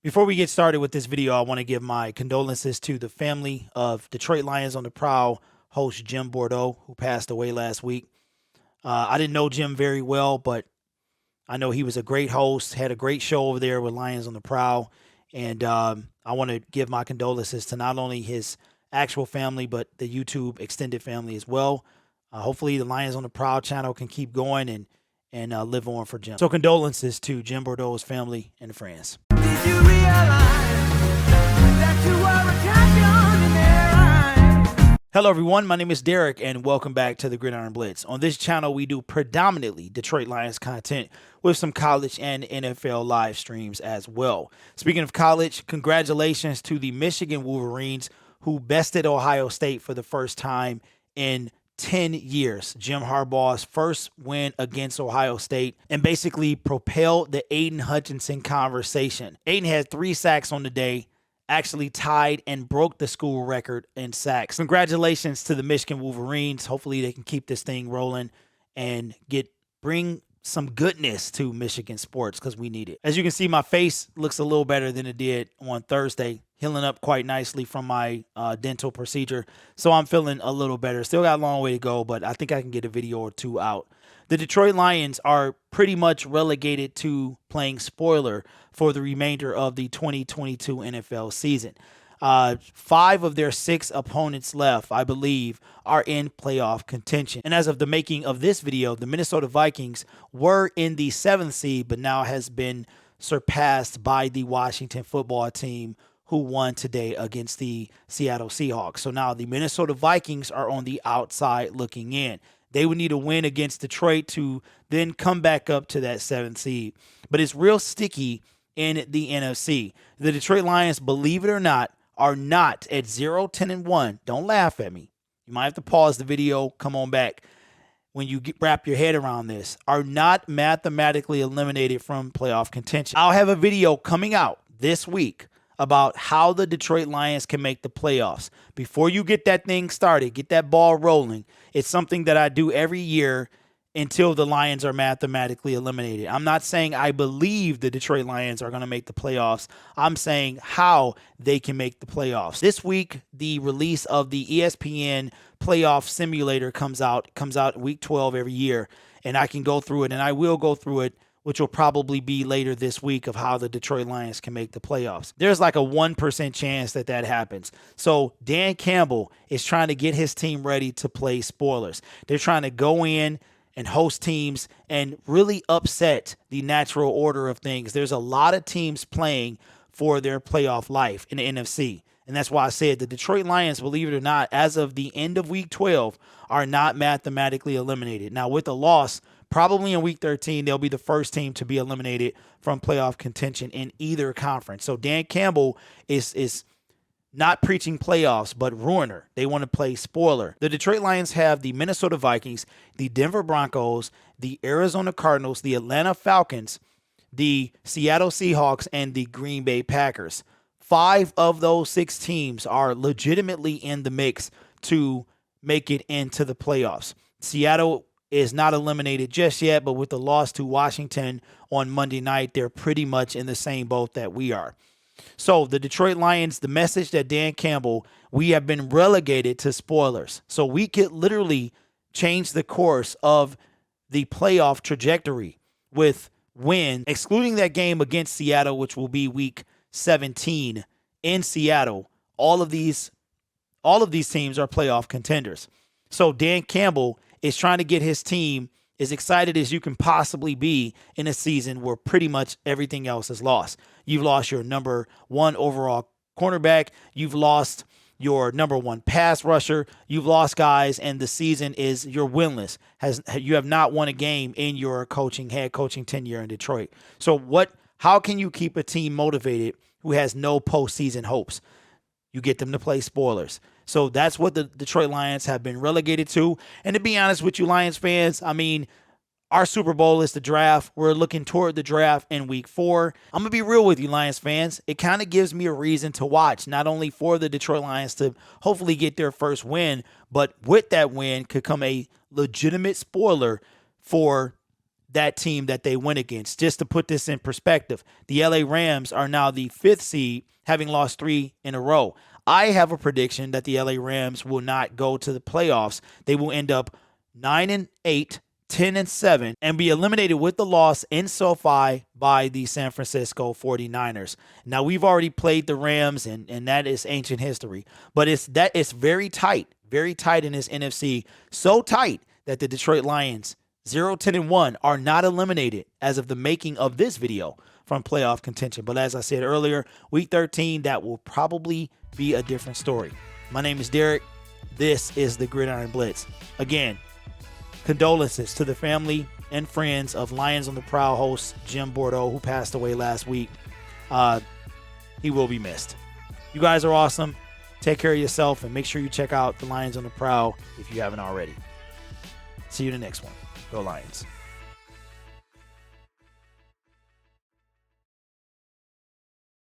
Before we get started with this video, I want to give my condolences to the family of Detroit Lions on the Prowl host Jim Bordeaux, who passed away last week. I didn't know Jim very well, but I know he was a great host, had a great show over there with Lions on the Prowl. And I want to give my condolences to not only his actual family, but the YouTube extended family as well. Hopefully the Lions on the Prowl channel can keep going and live on for Jim. So condolences to Jim Bordeaux's family and friends. Did you realize that you were a champion in their eyes? Hello everyone, my name is Derek and welcome back to the Gridiron Blitz. On this channel, we do predominantly Detroit Lions content with some college and NFL live streams as well. Speaking of college, congratulations to the Michigan Wolverines who bested Ohio State for the first time in 10 years. Jim Harbaugh's first win against Ohio State and basically propelled the Aiden Hutchinson conversation. Aiden had 3 sacks on the day, actually tied and broke the school record in sacks. Congratulations to the Michigan Wolverines. Hopefully they can keep this thing rolling and bring some goodness to Michigan sports because we need it. As you can see, my face looks a little better than it did on Thursday, healing up quite nicely from my dental procedure. So I'm feeling a little better. Still got a long way to go, but I think I can get a video or 2 out. The Detroit Lions are pretty much relegated to playing spoiler for the remainder of the 2022 NFL season. 5 of their 6 opponents left, I believe, are in playoff contention. And as of the making of this video, the Minnesota Vikings were in the 7th seed, but now has been surpassed by the Washington football team, who won today against the Seattle Seahawks. So now the Minnesota Vikings are on the outside looking in. They would need a win against Detroit to then come back up to that 7th seed. But it's real sticky in the NFC. The Detroit Lions, believe it or not, are not at 0-10-1. Don't laugh at me. You might have to pause the video, come on back when you wrap your head around this. Are not mathematically eliminated from playoff contention. I'll have a video coming out this week about how the Detroit Lions can make the playoffs. Before you get that thing started, get that ball rolling, it's something that I do every year until the Lions are mathematically eliminated. I'm not saying I believe the Detroit Lions are going to make the playoffs. I'm saying how they can make the playoffs. This week, the release of the ESPN playoff simulator comes out week 12 every year, and I can go through it, and I will go through it, which will probably be later this week, of how the Detroit Lions can make the playoffs. There's like a 1% chance that happens. So Dan Campbell is trying to get his team ready to play spoilers. They're trying to go in and host teams and really upset the natural order of things. There's a lot of teams playing for their playoff life in the NFC. And that's why I said the Detroit Lions, believe it or not, as of the end of week 12, are not mathematically eliminated. Now, with a loss, probably in week 13, they'll be the first team to be eliminated from playoff contention in either conference. So Dan Campbell is not preaching playoffs, but ruiner. They want to play spoiler. The Detroit Lions have the Minnesota Vikings, the Denver Broncos, the Arizona Cardinals, the Atlanta Falcons, the Seattle Seahawks, and the Green Bay Packers. 5 of those 6 teams are legitimately in the mix to make it into the playoffs. Seattle is not eliminated just yet, but with the loss to Washington on Monday night, they're pretty much in the same boat that we are. So the Detroit Lions, the message that Dan Campbell, we have been relegated to spoilers. So we could literally change the course of the playoff trajectory with win, excluding that game against Seattle, which will be week 17 in Seattle. All of these teams are playoff contenders. So Dan Campbell is trying to get his team as excited as you can possibly be in a season where pretty much everything else is lost. You've lost your number 1 overall cornerback. You've lost your number 1 pass rusher. You've lost guys, and the season you're winless. You have not won a game in your head coaching tenure in Detroit. So how can you keep a team motivated who has no postseason hopes? You get them to play spoilers. So that's what the Detroit Lions have been relegated to. And to be honest with you, Lions fans, I mean, our Super Bowl is the draft. We're looking toward the draft in week 4. I'm going to be real with you, Lions fans. It kind of gives me a reason to watch, not only for the Detroit Lions to hopefully get their first win, but with that win could come a legitimate spoiler for that team that they went against. Just to put this in perspective, the LA Rams are now the 5th seed, having lost 3 in a row. I have a prediction that the LA Rams will not go to the playoffs. They will end up 9-8, 10-7, and be eliminated with the loss in SoFi by the San Francisco 49ers. Now, we've already played the Rams, and that is ancient history. But it's very tight in this NFC. So tight that the Detroit Lions, 0-10-1, are not eliminated as of the making of this video from playoff contention. But as I said earlier, week 13, that will probably be a different story. My name is Derek. This is the Gridiron Blitz. Again, condolences to the family and friends of Lions on the Prowl host Jim Bordeaux, who passed away last week. He will be missed. You guys are awesome. Take care of yourself, and make sure you check out the Lions on the Prowl if you haven't already. See you in the next one. Go Lions.